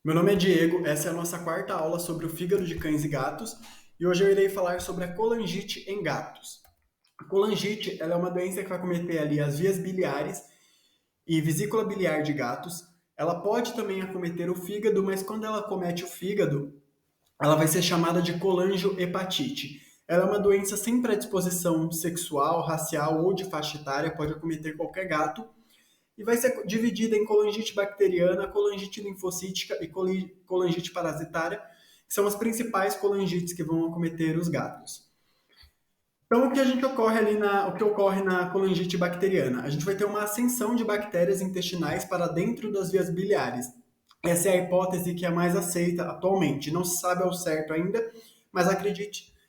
Meu nome é Diego, essa é a nossa quarta aula sobre o fígado de cães e gatos e hoje eu irei falar sobre a colangite em gatos. A colangite ela é uma doença que vai acometer ali as vias biliares e vesícula biliar de gatos. Ela pode também acometer o fígado, mas quando ela acomete o fígado, ela vai ser chamada de colangiohepatite. Ela é uma doença sem predisposição sexual, racial ou de faixa etária, pode acometer qualquer gato e vai ser dividida em colangite bacteriana, colangite linfocítica e colangite parasitária, que são as principais colangites que vão acometer os gatos. Então, o que ocorre na colangite bacteriana? A gente vai ter uma ascensão de bactérias intestinais para dentro das vias biliares. Essa é a hipótese que é mais aceita atualmente. Não se sabe ao certo ainda, mas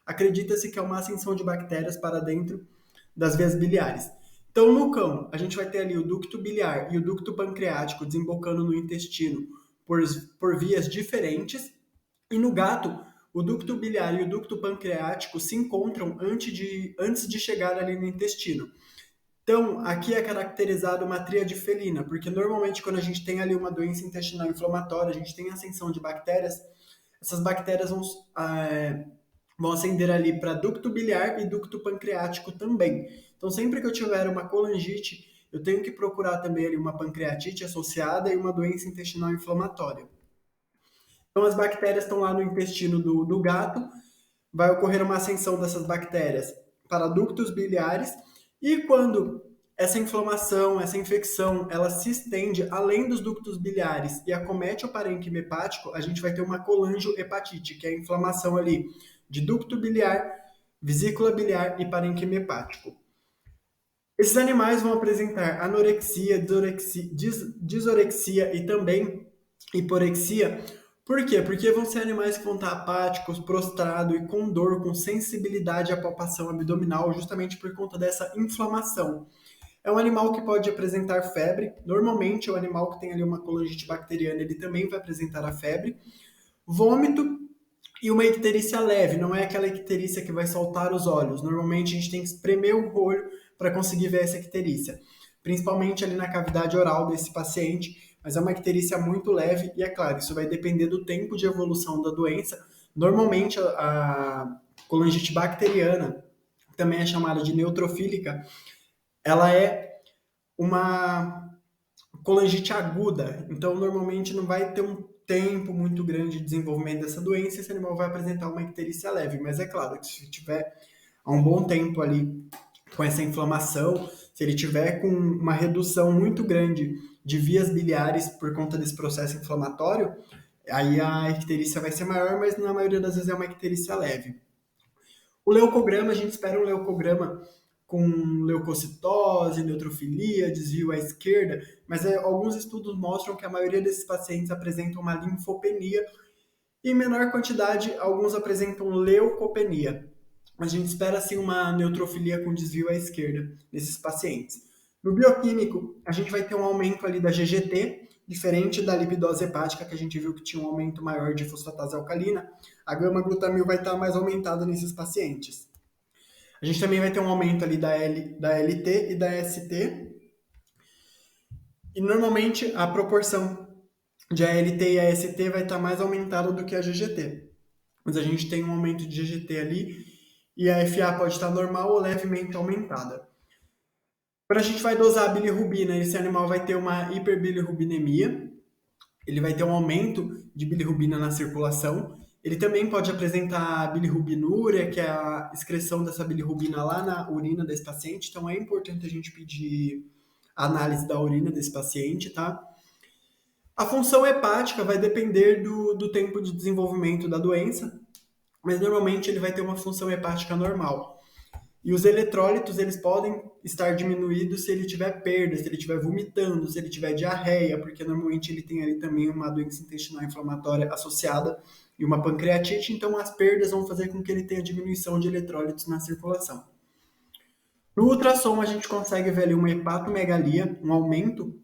acredita-se que é uma ascensão de bactérias para dentro das vias biliares. Então, no cão, a gente vai ter ali o ducto biliar e o ducto pancreático desembocando no intestino por vias diferentes. E no gato, o ducto biliar e o ducto pancreático se encontram antes de chegar ali no intestino. Então, aqui é caracterizado uma tríade felina, porque normalmente quando a gente tem ali uma doença intestinal inflamatória, a gente tem ascensão de bactérias, essas bactérias vão ascender ali para ducto biliar e ducto pancreático também. Então, sempre que eu tiver uma colangite, eu tenho que procurar também ali uma pancreatite associada e uma doença intestinal inflamatória. Então, as bactérias estão lá no intestino do gato, vai ocorrer uma ascensão dessas bactérias para ductos biliares, e quando essa inflamação, essa infecção, ela se estende além dos ductos biliares e acomete o parênquima hepático, a gente vai ter uma colangiohepatite, que é a inflamação ali de ducto biliar, vesícula biliar e parênquima hepático. Esses animais vão apresentar anorexia, disorexia e também hiporexia. Por quê? Porque vão ser animais que vão estar apáticos, prostrados e com dor, com sensibilidade à palpação abdominal, justamente por conta dessa inflamação. É um animal que pode apresentar febre. Normalmente, o animal que tem ali uma colangite bacteriana, ele também vai apresentar a febre. Vômito e uma icterícia leve, não é aquela icterícia que vai saltar os olhos. Normalmente, a gente tem que espremer o olho para conseguir ver essa icterícia, principalmente ali na cavidade oral desse paciente, mas é uma icterícia muito leve e, é claro, isso vai depender do tempo de evolução da doença. Normalmente, a colangite bacteriana, também é chamada de neutrofílica, ela é uma colangite aguda, então normalmente não vai ter um tempo muito grande de desenvolvimento dessa doença, esse animal vai apresentar uma icterícia leve, mas é claro que se tiver há um bom tempo ali com essa inflamação, se ele tiver com uma redução muito grande de vias biliares por conta desse processo inflamatório, aí a icterícia vai ser maior, mas na maioria das vezes é uma icterícia leve. O leucograma, a gente espera um leucograma com leucocitose, neutrofilia, desvio à esquerda, mas alguns estudos mostram que a maioria desses pacientes apresentam uma linfopenia e, em menor quantidade, alguns apresentam leucopenia. Mas a gente espera, sim, uma neutrofilia com desvio à esquerda nesses pacientes. No bioquímico, a gente vai ter um aumento ali da GGT, diferente da lipidose hepática, que a gente viu que tinha um aumento maior de fosfatase alcalina, a gama-glutamil vai estar mais aumentada nesses pacientes. A gente também vai ter um aumento ali da LT e da ST, e normalmente a proporção de ALT e AST vai estar mais aumentada do que a GGT. Mas a gente tem um aumento de GGT ali e a FA pode estar normal ou levemente aumentada. Quando a gente vai dosar a bilirrubina, esse animal vai ter uma hiperbilirrubinemia, ele vai ter um aumento de bilirrubina na circulação. Ele também pode apresentar bilirrubinúria, que é a excreção dessa bilirrubina lá na urina desse paciente. Então é importante a gente pedir a análise da urina desse paciente, tá? A função hepática vai depender do tempo de desenvolvimento da doença, mas normalmente ele vai ter uma função hepática normal. E os eletrólitos, eles podem estar diminuídos se ele tiver perda, se ele estiver vomitando, se ele tiver diarreia, porque normalmente ele tem ali também uma doença intestinal inflamatória associada e uma pancreatite, então as perdas vão fazer com que ele tenha diminuição de eletrólitos na circulação. No ultrassom, a gente consegue ver ali uma hepatomegalia, um aumento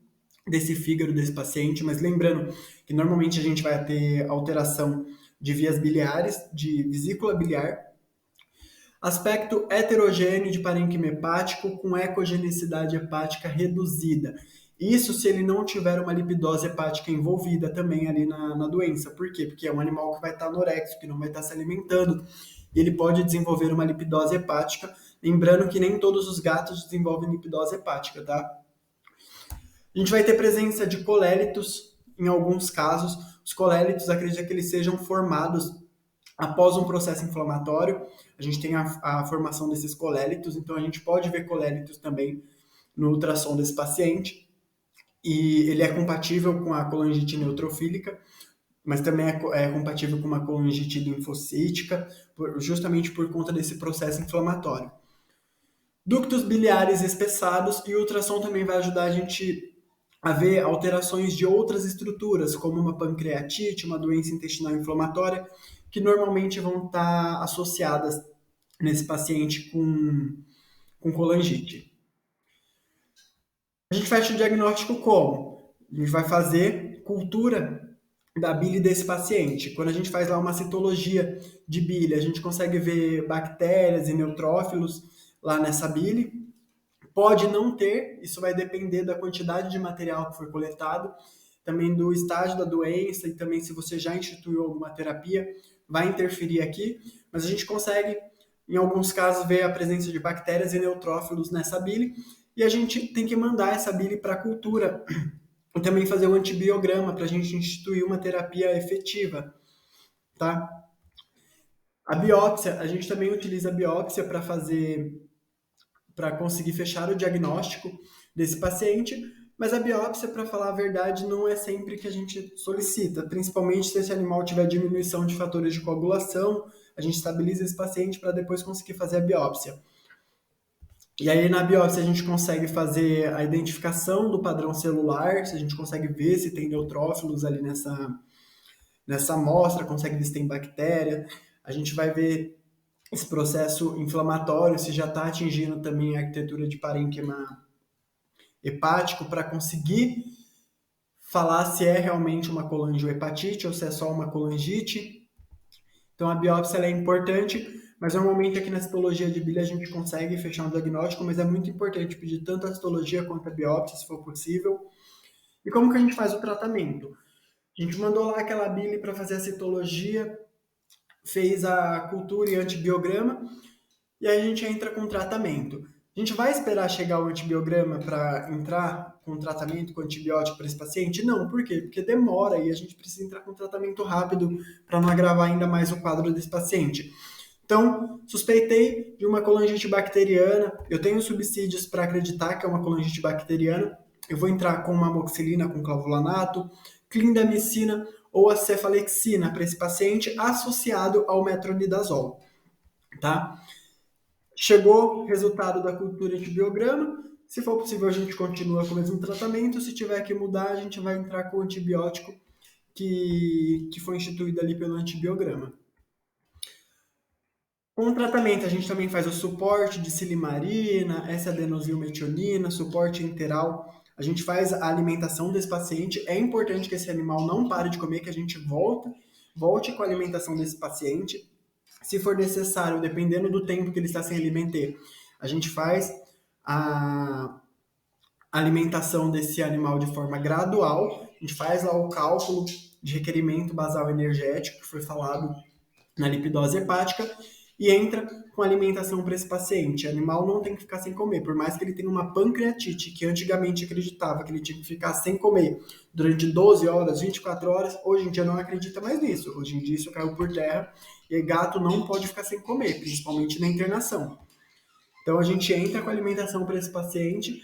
desse fígado desse paciente, mas lembrando que normalmente a gente vai ter alteração de vias biliares, de vesícula biliar, aspecto heterogêneo de parênquima hepático com ecogenicidade hepática reduzida. Isso se ele não tiver uma lipidose hepática envolvida também ali na doença. Por quê? Porque é um animal que vai estar anorexo, que não vai estar se alimentando, e ele pode desenvolver uma lipidose hepática. Lembrando que nem todos os gatos desenvolvem lipidose hepática, tá? A gente vai ter presença de colélitos em alguns casos. Os colélitos, acredita que eles sejam formados após um processo inflamatório. A gente tem a formação desses colélitos, então a gente pode ver colélitos também no ultrassom desse paciente. E ele é compatível com a colangite neutrofílica, mas também é compatível com uma colangite linfocítica, justamente por conta desse processo inflamatório. Ductos biliares espessados, e o ultrassom também vai ajudar a gente a ver alterações de outras estruturas, como uma pancreatite, uma doença intestinal inflamatória, que normalmente vão estar associadas nesse paciente com colangite. A gente fecha o diagnóstico como? A gente vai fazer cultura da bile desse paciente. Quando a gente faz lá uma citologia de bile, a gente consegue ver bactérias e neutrófilos lá nessa bile. Pode não ter, isso vai depender da quantidade de material que foi coletado, também do estágio da doença e também se você já instituiu alguma terapia, vai interferir aqui, mas a gente consegue, em alguns casos, ver a presença de bactérias e neutrófilos nessa bile, e a gente tem que mandar essa bile para a cultura e também fazer o antibiograma para a gente instituir uma terapia efetiva, tá? A biópsia, a gente também utiliza a biópsia para conseguir fechar o diagnóstico desse paciente, mas a biópsia, para falar a verdade, não é sempre que a gente solicita, principalmente se esse animal tiver diminuição de fatores de coagulação, a gente estabiliza esse paciente para depois conseguir fazer a biópsia. E aí, na biópsia, a gente consegue fazer a identificação do padrão celular, se a gente consegue ver se tem neutrófilos ali nessa amostra, consegue ver se tem bactéria. A gente vai ver esse processo inflamatório, se já está atingindo também a arquitetura de parênquima hepático, para conseguir falar se é realmente uma colangiohepatite ou se é só uma colangite. Então, a biópsia ela é importante, mas normalmente aqui na citologia de bile a gente consegue fechar um diagnóstico, mas é muito importante pedir tanto a citologia quanto a biópsia, se for possível. E como que a gente faz o tratamento? A gente mandou lá aquela bile para fazer a citologia, fez a cultura e antibiograma, e aí a gente entra com tratamento. A gente vai esperar chegar o antibiograma para entrar com tratamento com antibiótico para esse paciente? Não, por quê? Porque demora e a gente precisa entrar com tratamento rápido para não agravar ainda mais o quadro desse paciente. Então, suspeitei de uma colangite bacteriana, eu tenho subsídios para acreditar que é uma colangite bacteriana, eu vou entrar com uma amoxicilina com clavulanato, clindamicina ou a cefalexina para esse paciente associado ao metronidazol, tá? Chegou resultado da cultura antibiograma, se for possível a gente continua com o mesmo tratamento, se tiver que mudar a gente vai entrar com o antibiótico que foi instituído ali pelo antibiograma. Com o tratamento, a gente também faz o suporte de silimarina, S-adenosilmetionina, suporte enteral. A gente faz a alimentação desse paciente. É importante que esse animal não pare de comer, que a gente volte com a alimentação desse paciente. Se for necessário, dependendo do tempo que ele está sem alimentar, a gente faz a alimentação desse animal de forma gradual. A gente faz lá o cálculo de requerimento basal energético, que foi falado na lipidose hepática, e entra com alimentação para esse paciente. O animal não tem que ficar sem comer, por mais que ele tenha uma pancreatite, que antigamente acreditava que ele tinha que ficar sem comer durante 12 horas, 24 horas, hoje em dia não acredita mais nisso. Hoje em dia isso caiu por terra e gato não pode ficar sem comer, principalmente na internação. Então a gente entra com alimentação para esse paciente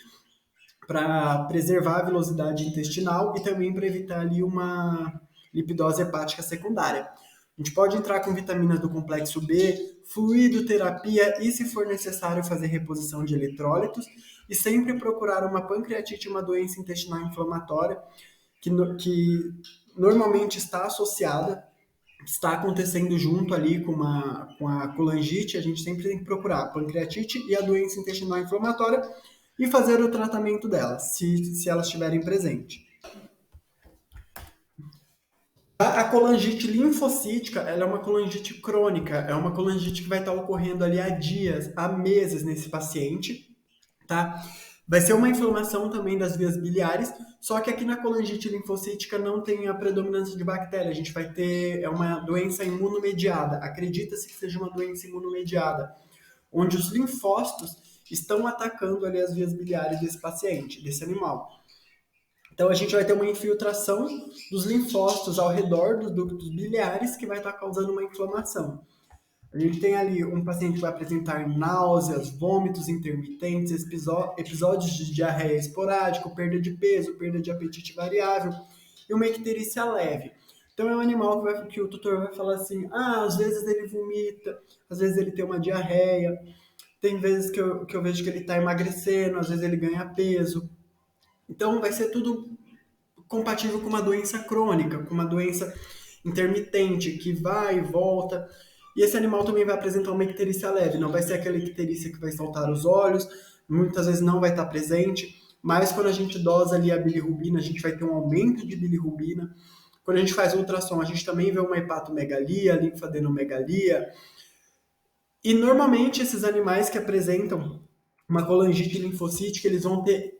para preservar a velocidade intestinal e também para evitar ali uma lipidose hepática secundária. A gente pode entrar com vitaminas do complexo B, fluidoterapia e, se for necessário, fazer reposição de eletrólitos e sempre procurar uma pancreatite, uma doença intestinal inflamatória que normalmente está associada, está acontecendo junto ali com a colangite. A gente sempre tem que procurar a pancreatite e a doença intestinal inflamatória e fazer o tratamento delas, se elas estiverem presentes. A colangite linfocítica, ela é uma colangite crônica, é uma colangite que vai estar ocorrendo ali há dias, há meses nesse paciente, tá? Vai ser uma inflamação também das vias biliares, só que aqui na colangite linfocítica não tem a predominância de bactéria. A gente vai ter uma doença imunomediada. Acredita-se que seja uma doença imunomediada, onde os linfócitos estão atacando ali as vias biliares desse paciente, desse animal. Então a gente vai ter uma infiltração dos linfócitos ao redor dos ductos biliares que vai estar causando uma inflamação. A gente tem ali um paciente que vai apresentar náuseas, vômitos intermitentes, episódios de diarreia esporádico, perda de peso, perda de apetite variável e uma icterícia leve. Então é um animal que o tutor vai falar assim, às vezes ele vomita, às vezes ele tem uma diarreia, tem vezes que eu vejo que ele está emagrecendo, às vezes ele ganha peso. Então vai ser tudo compatível com uma doença crônica, com uma doença intermitente, que vai e volta. E esse animal também vai apresentar uma icterícia leve, não vai ser aquela icterícia que vai saltar os olhos, muitas vezes não vai estar presente, mas quando a gente dosa ali a bilirrubina, a gente vai ter um aumento de bilirrubina. Quando a gente faz ultrassom, a gente também vê uma hepatomegalia, linfadenomegalia. E normalmente esses animais que apresentam uma colangite linfocítica, eles vão ter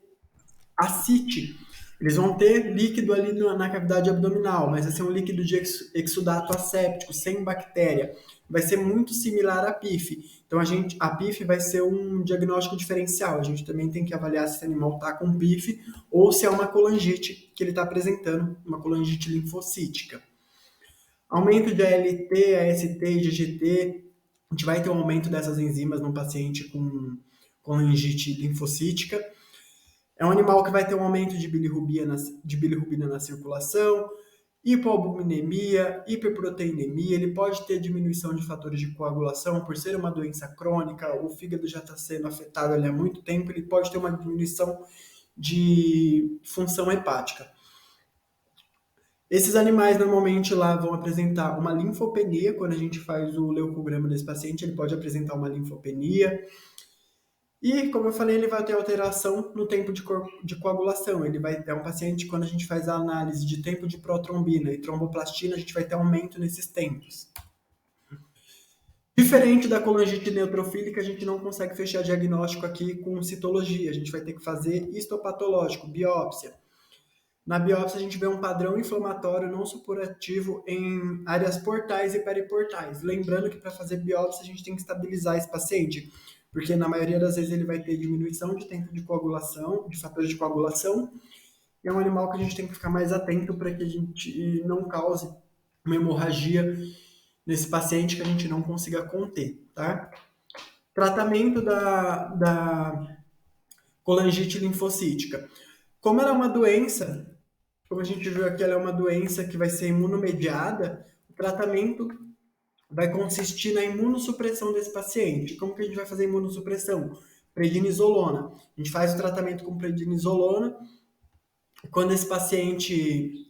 ascite. Eles vão ter líquido ali na cavidade abdominal, mas vai ser um líquido de exudato asséptico, sem bactéria. Vai ser muito similar à PIF. Então, a PIF vai ser um diagnóstico diferencial. A gente também tem que avaliar se esse animal está com PIF ou se é uma colangite que ele está apresentando, uma colangite linfocítica. Aumento de ALT, AST e GGT. A gente vai ter um aumento dessas enzimas num paciente com colangite linfocítica. É um animal que vai ter um aumento de bilirrubina na circulação, hipoalbuminemia, hiperproteinemia, ele pode ter diminuição de fatores de coagulação, por ser uma doença crônica, o fígado já está sendo afetado ali há muito tempo, ele pode ter uma diminuição de função hepática. Esses animais normalmente lá vão apresentar uma linfopenia, quando a gente faz o leucograma desse paciente, ele pode apresentar uma linfopenia. E, como eu falei, ele vai ter alteração no tempo de coagulação. Ele vai ter um paciente, quando a gente faz a análise de tempo de protrombina e tromboplastina, a gente vai ter aumento nesses tempos. Diferente da colangite neutrofílica, a gente não consegue fechar diagnóstico aqui com citologia. A gente vai ter que fazer histopatológico, biópsia. Na biópsia, a gente vê um padrão inflamatório não supurativo em áreas portais e periportais. Lembrando que para fazer biópsia, a gente tem que estabilizar esse paciente, porque na maioria das vezes ele vai ter diminuição de tempo de coagulação, de fatores de coagulação, e é um animal que a gente tem que ficar mais atento para que a gente não cause uma hemorragia nesse paciente que a gente não consiga conter, tá? Tratamento da colangite linfocítica. Como ela é uma doença, como a gente viu aqui, ela é uma doença que vai ser imunomediada, o tratamento vai consistir na imunossupressão desse paciente. Como que a gente vai fazer imunossupressão? Prednisolona. A gente faz o tratamento com prednisolona. Quando esse paciente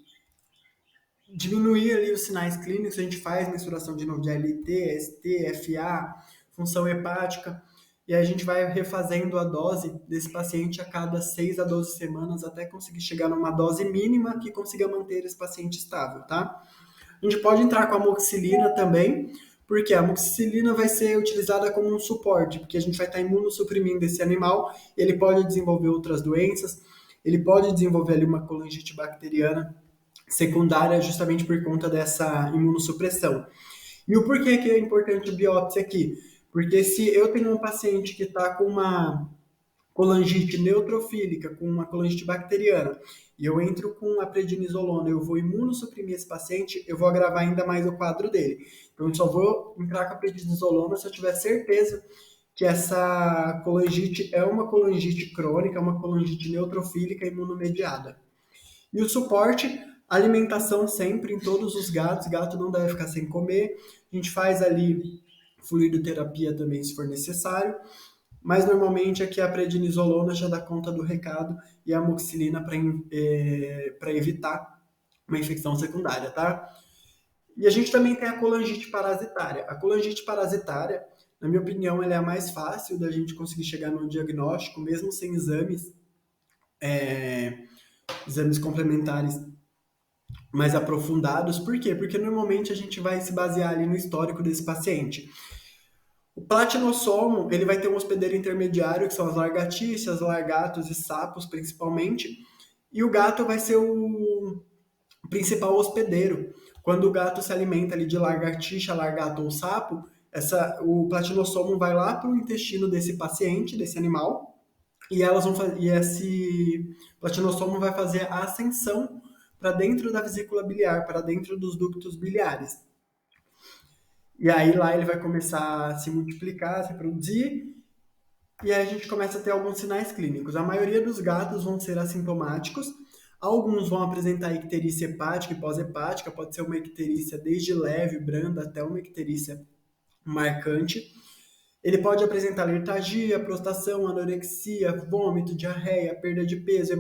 diminuir ali os sinais clínicos, a gente faz mensuração de novo de ALT, ST, FA, função hepática, e a gente vai refazendo a dose desse paciente a cada 6 a 12 semanas até conseguir chegar numa dose mínima que consiga manter esse paciente estável, tá? A gente pode entrar com a amoxicilina também, porque a amoxicilina vai ser utilizada como um suporte, porque a gente vai estar imunossuprimindo esse animal, ele pode desenvolver outras doenças, ele pode desenvolver ali uma colangite bacteriana secundária justamente por conta dessa imunossupressão. E o porquê que é importante a biópsia aqui? Porque se eu tenho um paciente que está com uma colangite neutrofílica, com uma colangite bacteriana, e eu entro com a prednisolona, eu vou imunossuprimir esse paciente, eu vou agravar ainda mais o quadro dele. Então, eu só vou entrar com a prednisolona se eu tiver certeza que essa colangite é uma colangite crônica, uma colangite neutrofílica imunomediada. E o suporte, alimentação sempre em todos os gatos, gato não deve ficar sem comer, a gente faz ali fluidoterapia também se for necessário, mas normalmente aqui a prednisolona já dá conta do recado e a amoxicilina para evitar uma infecção secundária, tá? E a gente também tem a colangite parasitária. A colangite parasitária, na minha opinião, ela é a mais fácil da gente conseguir chegar no diagnóstico, mesmo sem exames complementares mais aprofundados. Por quê? Porque normalmente a gente vai se basear ali no histórico desse paciente. O Platinossomo, ele vai ter um hospedeiro intermediário, que são as lagartixas, lagartos e sapos, principalmente, e o gato vai ser o principal hospedeiro. Quando o gato se alimenta ali de lagartixa, lagarto ou sapo, o platinossomo vai lá para o intestino desse paciente, desse animal, e e esse platinossomo vai fazer a ascensão para dentro da vesícula biliar, para dentro dos ductos biliares. E aí lá ele vai começar a se multiplicar, se reproduzir, e aí a gente começa a ter alguns sinais clínicos. A maioria dos gatos vão ser assintomáticos, alguns vão apresentar icterícia hepática e pós-hepática, pode ser uma icterícia desde leve, branda, até uma icterícia marcante. Ele pode apresentar letargia, prostração, anorexia, vômito, diarreia, perda de peso,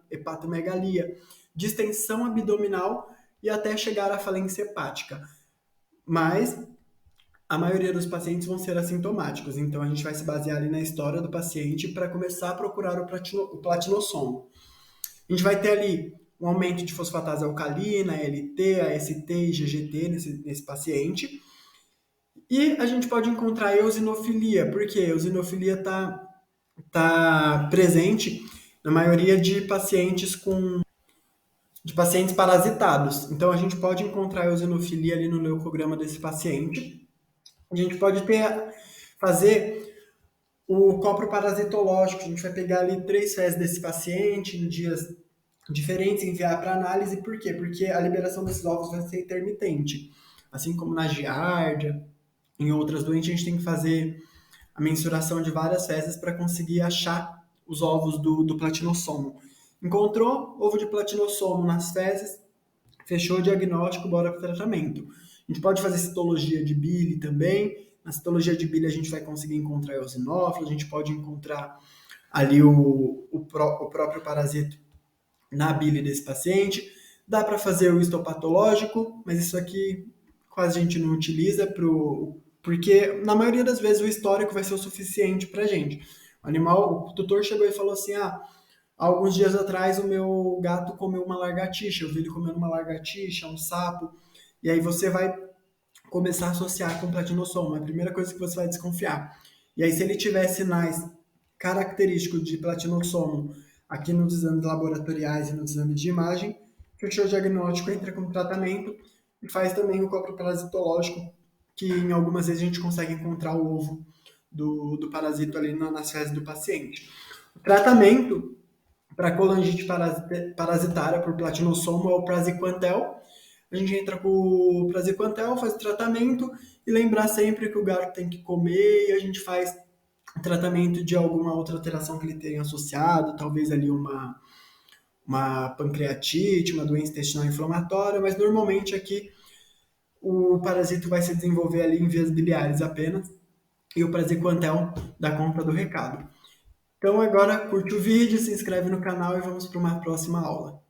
hepatomegalia, distensão abdominal e até chegar à falência hepática. Mas a maioria dos pacientes vão ser assintomáticos, então a gente vai se basear ali na história do paciente para começar a procurar o platinossomo. A gente vai ter ali um aumento de fosfatase alcalina, LT, AST e GGT nesse paciente. E a gente pode encontrar eosinofilia, porque a eosinofilia tá presente na maioria de pacientes parasitados. Então a gente pode encontrar eosinofilia ali no leucograma desse paciente. A gente pode fazer o copro parasitológico. A gente vai pegar ali 3 fezes desse paciente em dias diferentes e enviar para análise. Por quê? Porque a liberação desses ovos vai ser intermitente. Assim como na giardia, em outras doentes, a gente tem que fazer a mensuração de várias fezes para conseguir achar os ovos do platinossomo. Encontrou ovo de platinossomo nas fezes, fechou o diagnóstico, bora para o tratamento. A gente pode fazer citologia de bile também. Na citologia de bile a gente vai conseguir encontrar eosinófilo, a gente pode encontrar ali o próprio parasito na bile desse paciente. Dá para fazer o histopatológico, mas isso aqui quase a gente não utiliza porque na maioria das vezes o histórico vai ser o suficiente para a gente. O tutor chegou e falou assim, há alguns dias atrás o meu gato comeu uma lagartixa, eu vi ele comendo uma lagartixa, um sapo, e aí você vai começar a associar com platinossomo, é a primeira coisa que você vai desconfiar. E aí se ele tiver sinais característicos de platinossomo aqui nos exames laboratoriais e nos exames de imagem, fechou o diagnóstico, entra com tratamento e faz também o copro parasitológico, que em algumas vezes a gente consegue encontrar o ovo do parasito ali nas fezes do paciente. O tratamento para colangite parasitária por platinossomo é o praziquantel. A gente entra com o praziquantel, faz o tratamento e lembrar sempre que o gato tem que comer e a gente faz tratamento de alguma outra alteração que ele tenha associado, talvez ali uma pancreatite, uma doença intestinal inflamatória, mas normalmente aqui o parasito vai se desenvolver ali em vias biliares apenas e o praziquantel dá conta do recado. Então agora curte o vídeo, se inscreve no canal e vamos para uma próxima aula.